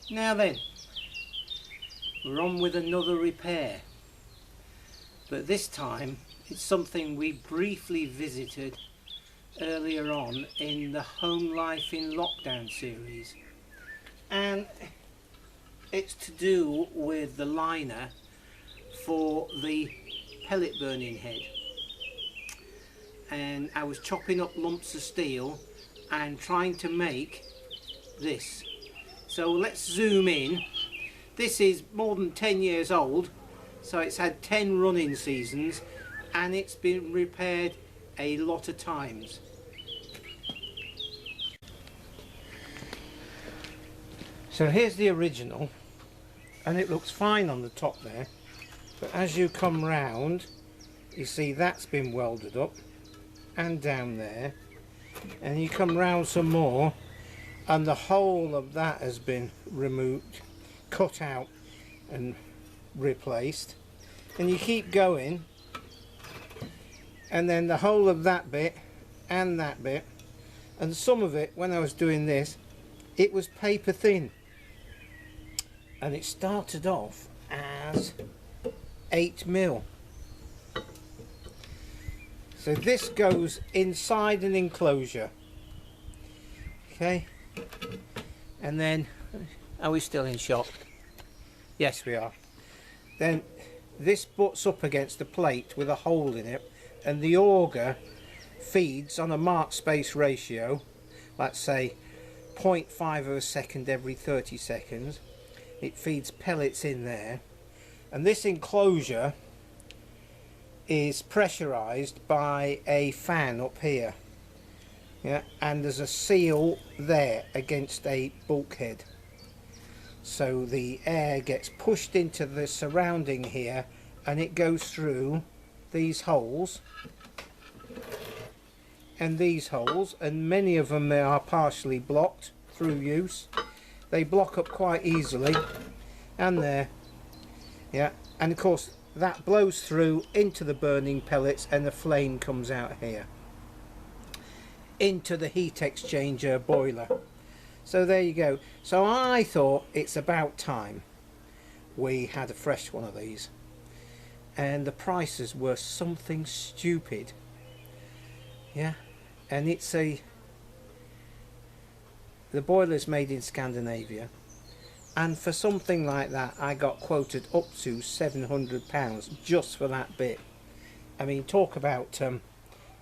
Now then, we're on with another repair, but this time it's something we briefly visited earlier on in the Home Life in Lockdown series, and it's to do with the liner for the pellet burning head. And I was chopping up lumps of steel and trying to make this. So let's zoom in. This is more than 10 years old, so it's had 10 running seasons and it's been repaired a lot of times. So here's the original, and it looks fine on the top there, but as you come round you see that's been welded up and down there, and you come round some more and the whole of that has been removed, cut out and replaced, and you keep going, and then the whole of that bit and that bit, and some of it, when I was doing this, it was paper thin, and it started off as 8mm. So this goes inside an enclosure, okay, and then, are we still in shot? Yes, we are. Then this butts up against the plate with a hole in it, and the auger feeds on a mark space ratio, let's say 0.5 of a second every 30 seconds. It feeds pellets in there, and this enclosure is pressurized by a fan up here, yeah, and there's a seal there against a bulkhead, so the air gets pushed into the surrounding here and it goes through these holes and these holes, and many of them are partially blocked through use. They block up quite easily, and there, yeah, and of course that blows through into the burning pellets and the flame comes out here into the heat exchanger boiler. So there you go. So I thought it's about time we had a fresh one of these, and the prices were something stupid, yeah, and it's the boiler's made in Scandinavia, and for something like that I got quoted up to £700 just for that bit. I mean, talk about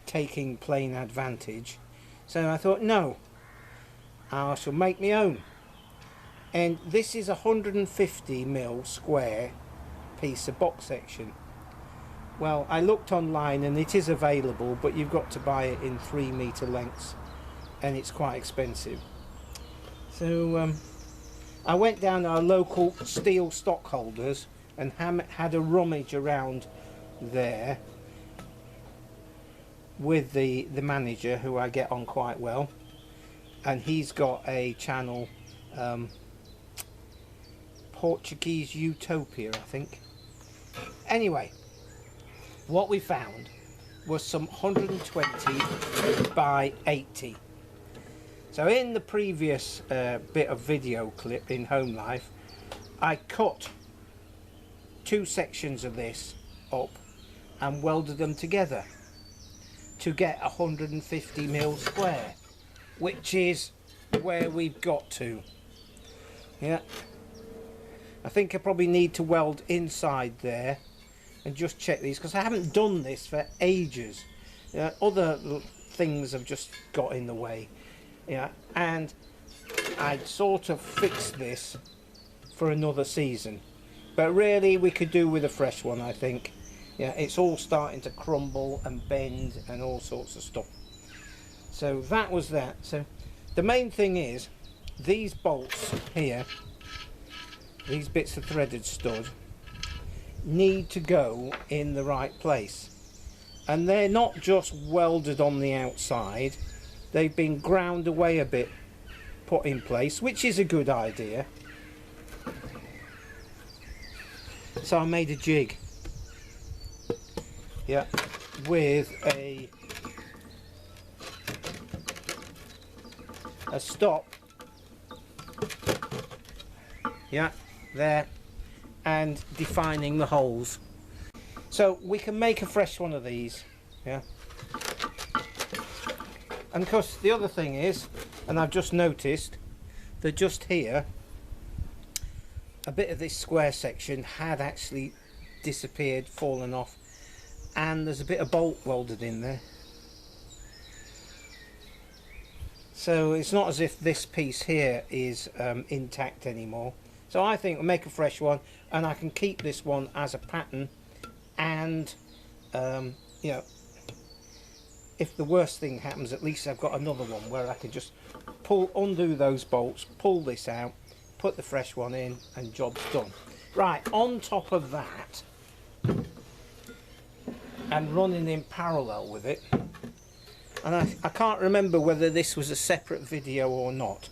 taking plain advantage. So I thought, no, I shall make my own. And this is a 150mm square piece of box section. Well, I looked online and it is available, but you've got to buy it in 3-metre lengths, and it's quite expensive. So I went down to our local steel stockholders and had a rummage around there with the manager, who I get on quite well, and he's got a channel, Portuguese Utopia, I think. Anyway, what we found was some 120 by 80. So in the previous bit of video clip in Home Life, I cut 2 sections of this up and welded them together to get 150mm square, which is where we've got to. Yeah, I think I probably need to weld inside there and just check these, because I haven't done this for ages. Other things have just got in the way. Yeah, and I'd sort of fixed this for another season, but really we could do with a fresh one, I think. Yeah, it's all starting to crumble and bend and all sorts of stuff. So that was that. So the main thing is these bolts here, these bits of threaded stud, need to go in the right place, and they're not just welded on the outside, they've been ground away a bit, put in place, which is a good idea. So I made a jig, yeah, with a yeah, there, and defining the holes. So we can make a fresh one of these, yeah. And of course the other thing is, and I've just noticed that just here a bit of this square section had actually disappeared, fallen off, and there's a bit of bolt welded in there. So it's not as if this piece here is intact anymore. So I think we'll make a fresh one, and I can keep this one as a pattern, and you know, if the worst thing happens, at least I've got another one where I can just undo those bolts, pull this out, put the fresh one in, and job's done. Right, on top of that, and running in parallel with it, and I can't remember whether this was a separate video or not,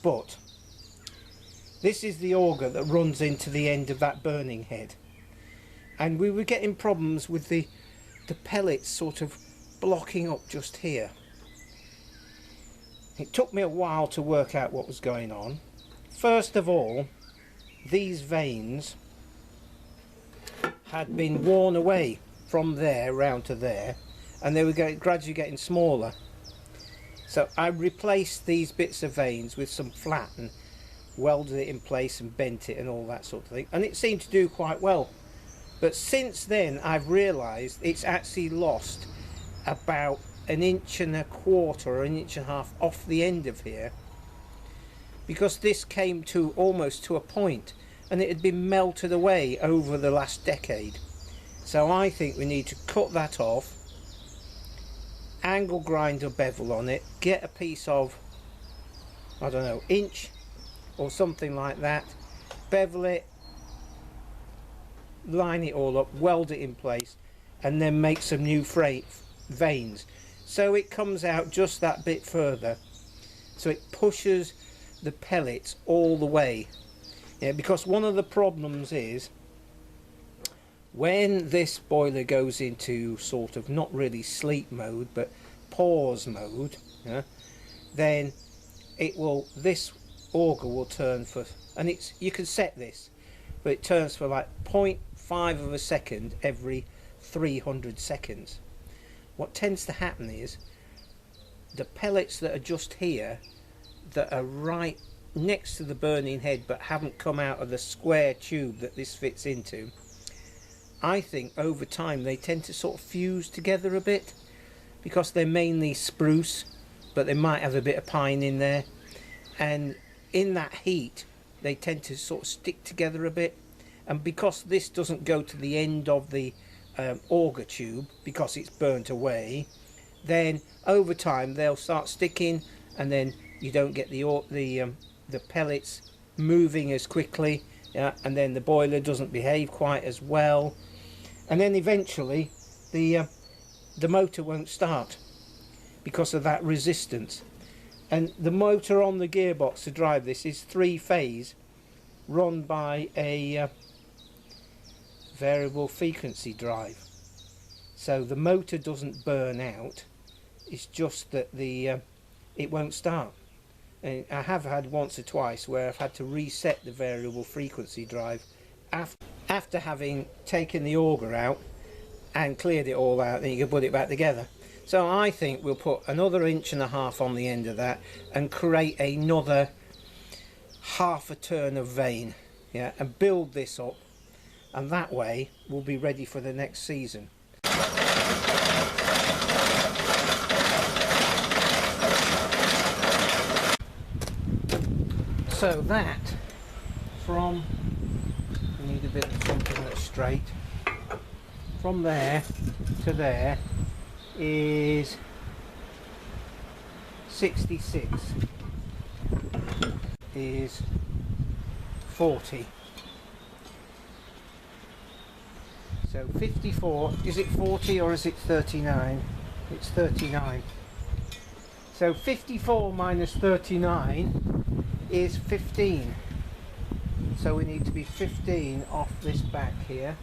but this is the auger that runs into the end of that burning head, and we were getting problems with the pellets sort of blocking up just here. It took me a while to work out what was going on. First of all, these vanes had been worn away from there round to there, and they were gradually getting smaller. So I replaced these bits of vanes with some flat and welded it in place and bent it and all that sort of thing, and it seemed to do quite well. But since then I've realised it's actually lost about 1.25 inches or 1.5 inches off the end of here, because this came to almost to a point and it had been melted away over the last decade. So I think we need to cut that off, angle grind a bevel on it, get a piece of, I don't know, inch or something like that, bevel it, line it all up, weld it in place, and then make some new vanes, so it comes out just that bit further, so it pushes the pellets all the way. Yeah, because one of the problems is when this boiler goes into sort of not really sleep mode but pause mode, yeah, then this auger will turn for, and you can set this, but it turns for like 0.5 of a second every 300 seconds. What tends to happen is the pellets that are just here, that are right next to the burning head but haven't come out of the square tube that this fits into, I think over time they tend to sort of fuse together a bit, because they're mainly spruce but they might have a bit of pine in there, and in that heat they tend to sort of stick together a bit. And because this doesn't go to the end of the auger tube because it's burnt away, then over time they'll start sticking, and then you don't get the pellets moving as quickly, and then the boiler doesn't behave quite as well, and then eventually the motor won't start because of that resistance. And the motor on the gearbox to drive this is 3-phase, run by a variable frequency drive, so the motor doesn't burn out, it's just that it won't start. And I have had once or twice where I've had to reset the variable frequency drive after having taken the auger out and cleared it all out, then you can put it back together. So I think we'll put another 1.5 inches on the end of that and create another half a turn of vane, yeah, and build this up, and that way we'll be ready for the next season. So that, from, we need a bit of something that's straight, from there to there is 66, is 40. So 54, is it 40 or is it 39? It's 39. So 54 minus 39 is 15. So we need to be 15 off this back here.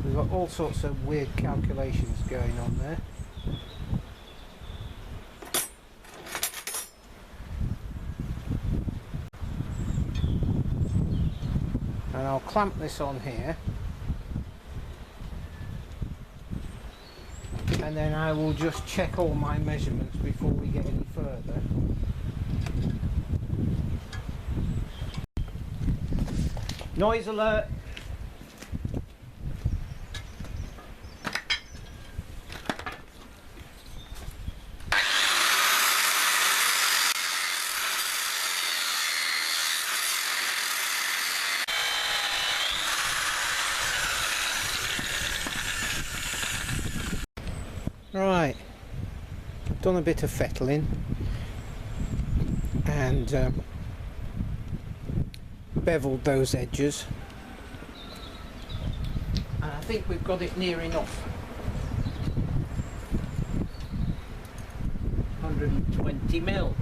We've got all sorts of weird calculations going on there. and I'll clamp this on here, and then I will just check all my measurements before we get any further. Noise alert! Right, done a bit of fettling and beveled those edges, and I think we've got it near enough. 120mm.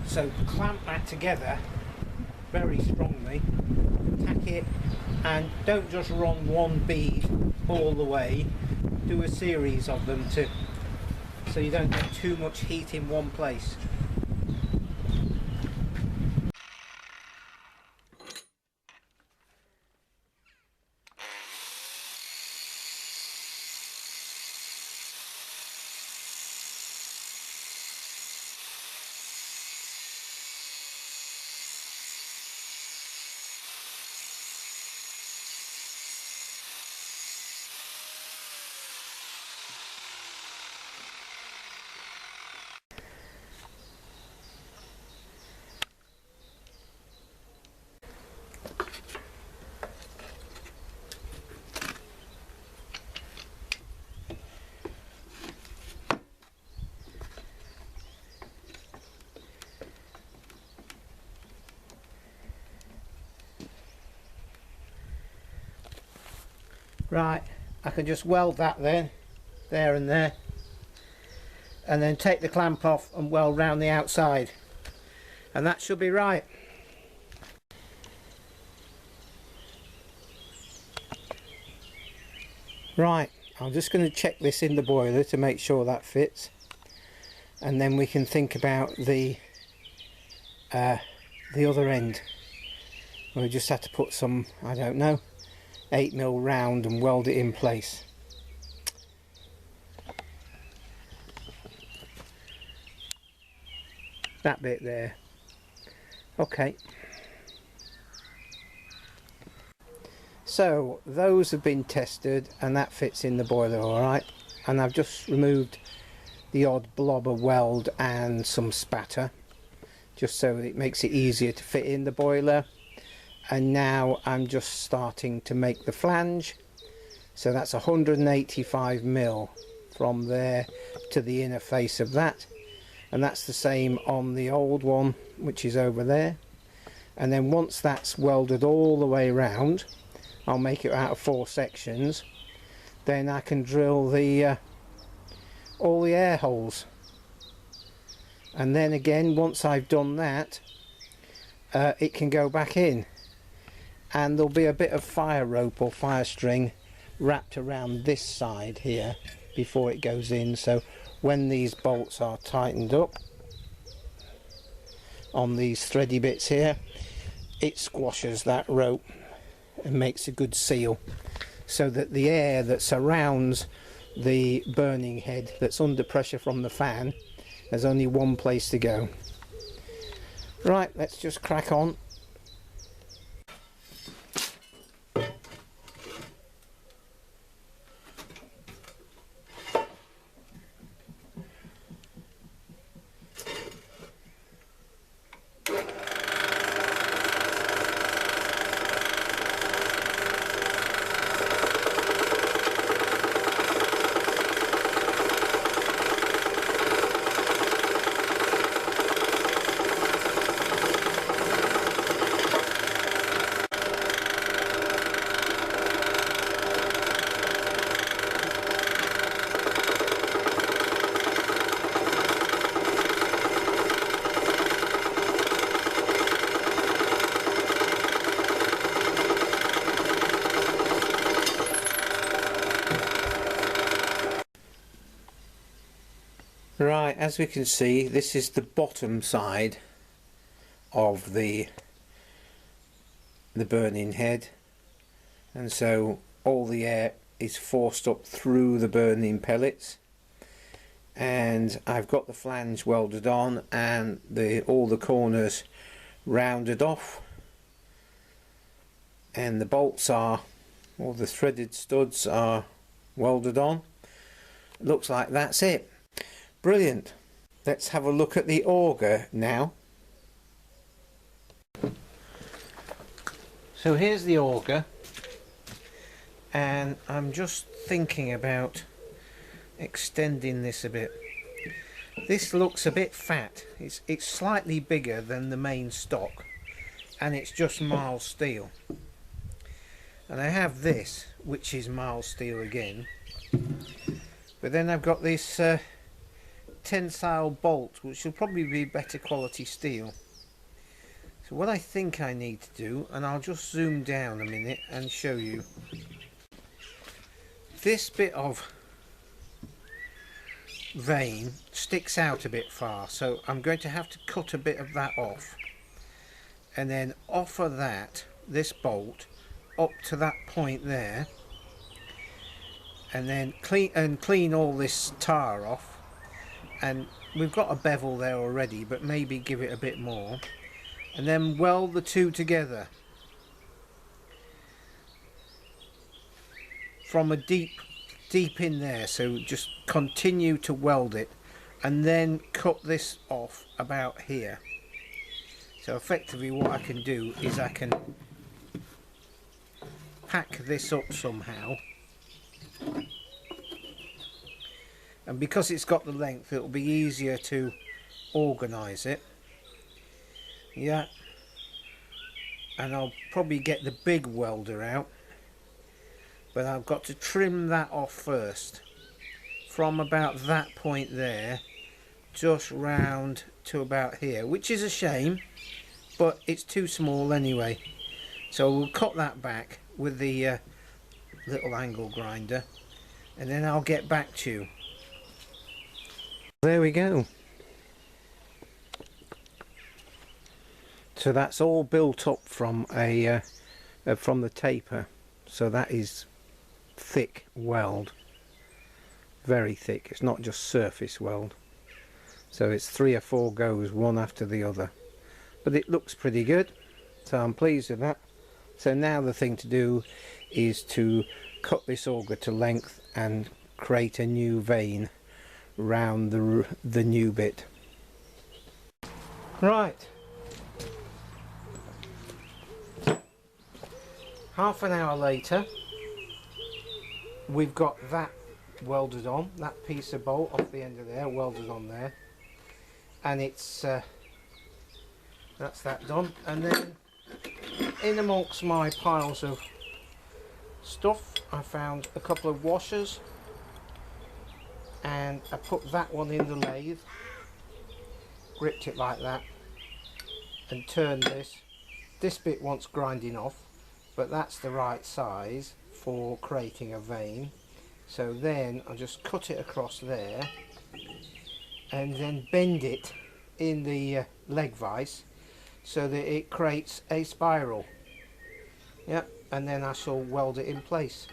So clamp that together very strongly, tack it, and don't just run one bead all the way, do a series of them so you don't get too much heat in one place. Right, I can just weld that then, there and there, and then take the clamp off and weld round the outside, and that should be right. Right, I'm just going to check this in the boiler to make sure that fits, and then we can think about the other end. We just have to put some, I don't know, 8mm round and weld it in place. That bit there. Okay. So those have been tested and that fits in the boiler alright, and I've just removed the odd blob of weld and some spatter just so it makes it easier to fit in the boiler. And now I'm just starting to make the flange, so that's 185mm from there to the inner face of that, and that's the same on the old one which is over there. And then once that's welded all the way around, I'll make it out of 4 sections, then I can drill the all the air holes, and then again once I've done that it can go back in. And there'll be a bit of fire rope or fire string wrapped around this side here before it goes in, so when these bolts are tightened up on these thready bits here, it squashes that rope and makes a good seal, so that the air that surrounds the burning head that's under pressure from the fan, there's only one place to go. Right, let's just crack on. Right, as we can see, this is the bottom side of the the burning head, and so all the air is forced up through the burning pellets. And I've got the flange welded on and all the corners rounded off, and the bolts are, all the threaded studs are welded on. Looks like that's it. Brilliant. Let's have a look at the auger now. So here's the auger, and I'm just thinking about extending this a bit. This looks a bit fat. It's slightly bigger than the main stock, and it's just mild steel. And I have this, which is mild steel again, but then I've got this tensile bolt, which will probably be better quality steel. So what I think I need to do, and I'll just zoom down a minute and show you, this bit of vein sticks out a bit far, so I'm going to have to cut a bit of that off, and then offer this bolt up to that point there, and then clean all this tar off. And we've got a bevel there already, but maybe give it a bit more, and then weld the two together from a deep in there. So just continue to weld it, and then cut this off about here. So effectively what I can do is I can pack this up somehow, and because it's got the length, it'll be easier to organise it. Yeah, and I'll probably get the big welder out, but I've got to trim that off first, from about that point there just round to about here, which is a shame, but it's too small anyway. So we'll cut that back with the little angle grinder, and then I'll get back to you. There we go. So that's all built up from from the taper. So that is thick weld, very thick. It's not just surface weld. So it's 3 or 4 goes, one after the other. But it looks pretty good, so I'm pleased with that. So now the thing to do is to cut this auger to length and create a new vein round the new bit. Right. Half an hour later, we've got that welded on, that piece of bolt off the end of there welded on there, and it's that's that done. And then in amongst my piles of stuff, I found a couple of washers, and I put that one in the lathe, gripped it like that, and turned this. This bit wants grinding off, but that's the right size for creating a vein. So then I'll just cut it across there, and then bend it in the leg vise so that it creates a spiral. Yep, and then I shall weld it in place.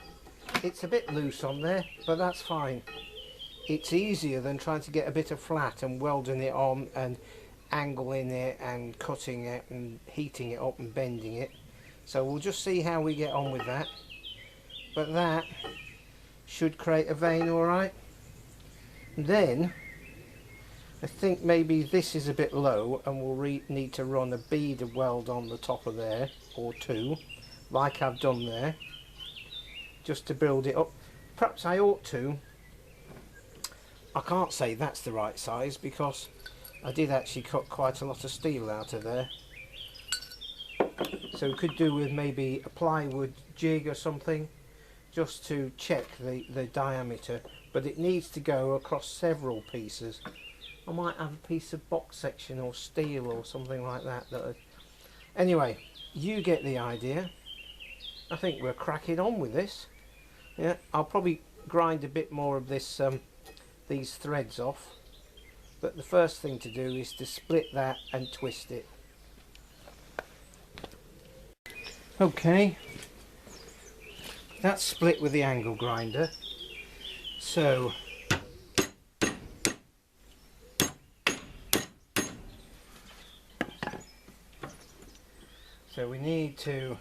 It's a bit loose on there, but that's fine. It's easier than trying to get a bit of flat and welding it on and angling it and cutting it and heating it up and bending it. So we'll just see how we get on with that. But that should create a vein alright. Then I think maybe this is a bit low, and we'll need to run a bead of weld on the top of there, or 2, like I've done there, just to build it up. Perhaps I ought to, I can't say that's the right size because I did actually cut quite a lot of steel out of there. So we could do with maybe a plywood jig or something, just to check the diameter, but it needs to go across several pieces. I might have a piece of box section or steel or something like that. Anyway, you get the idea. I think we're cracking on with this. Yeah, I'll probably grind a bit more of this these threads off, but the first thing to do is to split that and twist it. Okay, that's split with the angle grinder, so we need to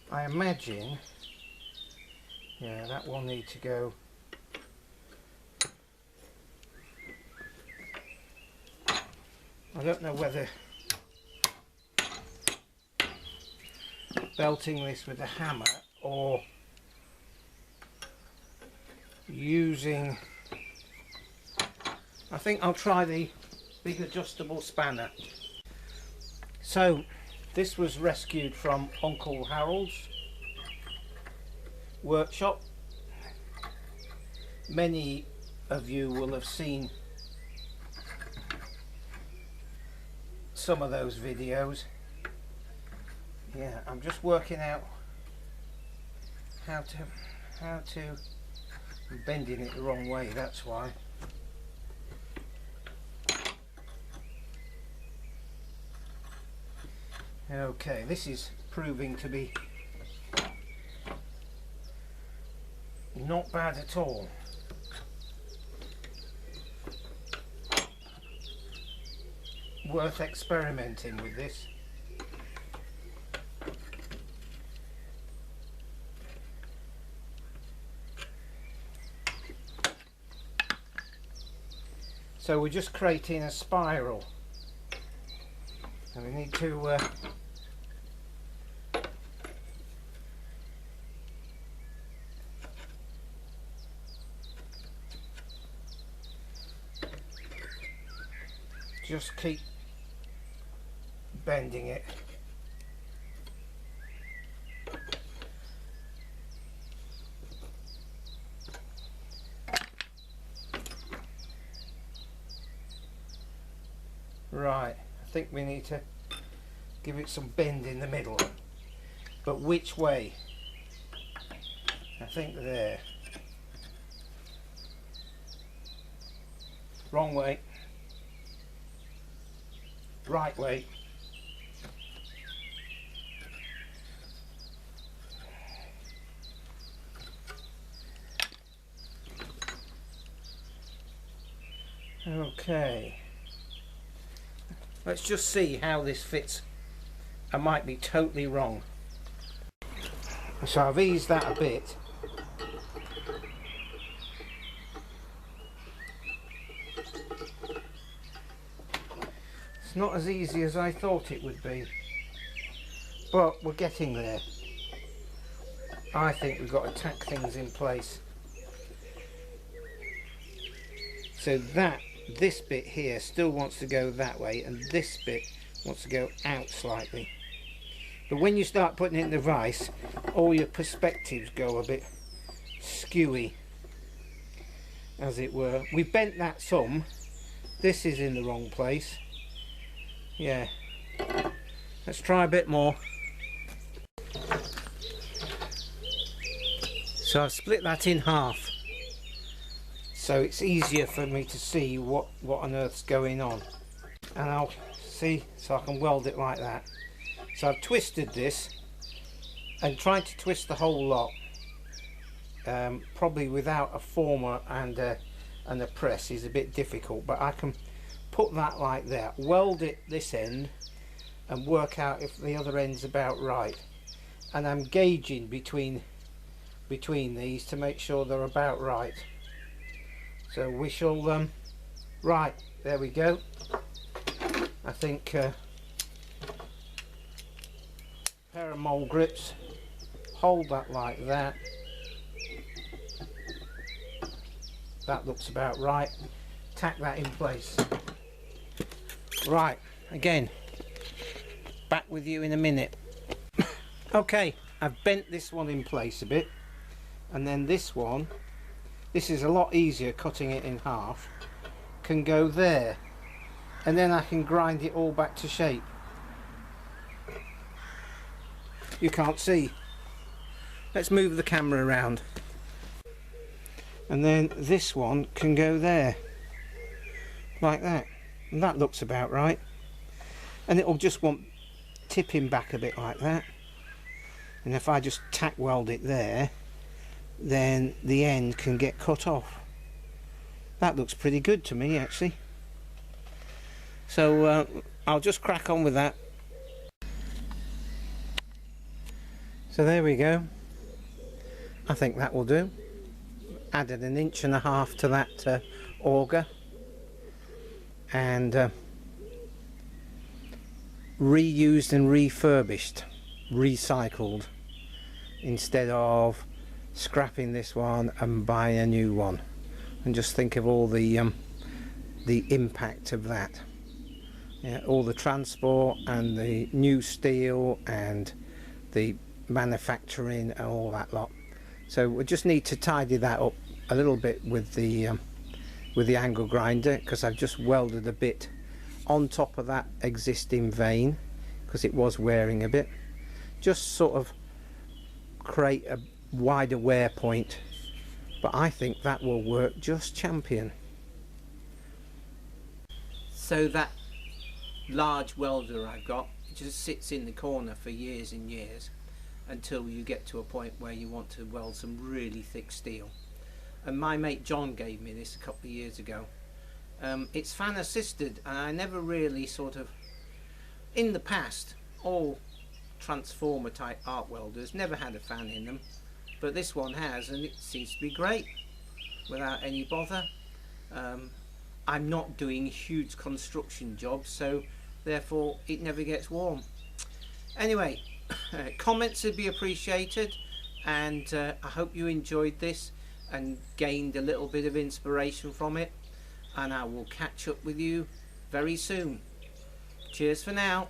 I imagine, yeah, that will need to go I don't know whether belting this with a hammer or using, I think I'll try the big adjustable spanner. So this was rescued from Uncle Harold's workshop. Many of you will have seen some of those videos. Yeah, I'm just working out how to I'm bending it the wrong way, that's why. Okay, this is proving to be not bad at all. Worth experimenting with this. So we're just creating a spiral, and we need to just keep bending it. Right, I think we need to give it some bend in the middle, but which way? I think there. Wrong way. Right way. Okay. Let's just see how this fits. I might be totally wrong. So I've eased that a bit. It's not as easy as I thought it would be, but we're getting there. I think we've got to tack things in place. So this bit here still wants to go that way, and this bit wants to go out slightly. But when you start putting it in the vise, all your perspectives go a bit skewy, as it were. We bent that some. This is in the wrong place. Yeah. Let's try a bit more. So I've split that in half, so it's easier for me to see what on earth's going on, and I'll see, so I can weld it like that. So I've twisted this, and trying to twist the whole lot, probably without a former and a press, is a bit difficult, but I can put that like that, weld it this end, and work out if the other end's about right. And I'm gauging between these to make sure they're about right. So we shall, right, there we go. I think pair of mole grips, hold that like that. That looks about right. Tack that in place. Right, again, back with you in a minute. Okay, I've bent this one in place a bit, and then this one, this is a lot easier, cutting it in half, can go there, and then I can grind it all back to shape. You can't see, let's move the camera around. And then this one can go there, like that. And that looks about right. And it'll just want tipping back a bit like that. And if I just tack weld it there, then the end can get cut off. That looks pretty good to me, actually. So I'll just crack on with that. So there we go. I think that will do. Added 1.5 inches to that auger, and reused and refurbished, recycled, instead of scrapping this one and buying a new one. And just think of all the impact of that. Yeah, all the transport and the new steel and the manufacturing and all that lot. So we just need to tidy that up a little bit with the angle grinder, because I've just welded a bit on top of that existing vane because it was wearing a bit. Just sort of create a wider wear point, but I think that will work just champion. So that large welder I've got just sits in the corner for years and years, until you get to a point where you want to weld some really thick steel. And my mate John gave me this a couple of years ago. It's fan assisted, and I never really sort of, in the past, all transformer type arc welders never had a fan in them, but this one has, and it seems to be great without any bother. I'm not doing huge construction jobs, so therefore it never gets warm. Anyway, comments would be appreciated, and I hope you enjoyed this and gained a little bit of inspiration from it, and I will catch up with you very soon. Cheers for now.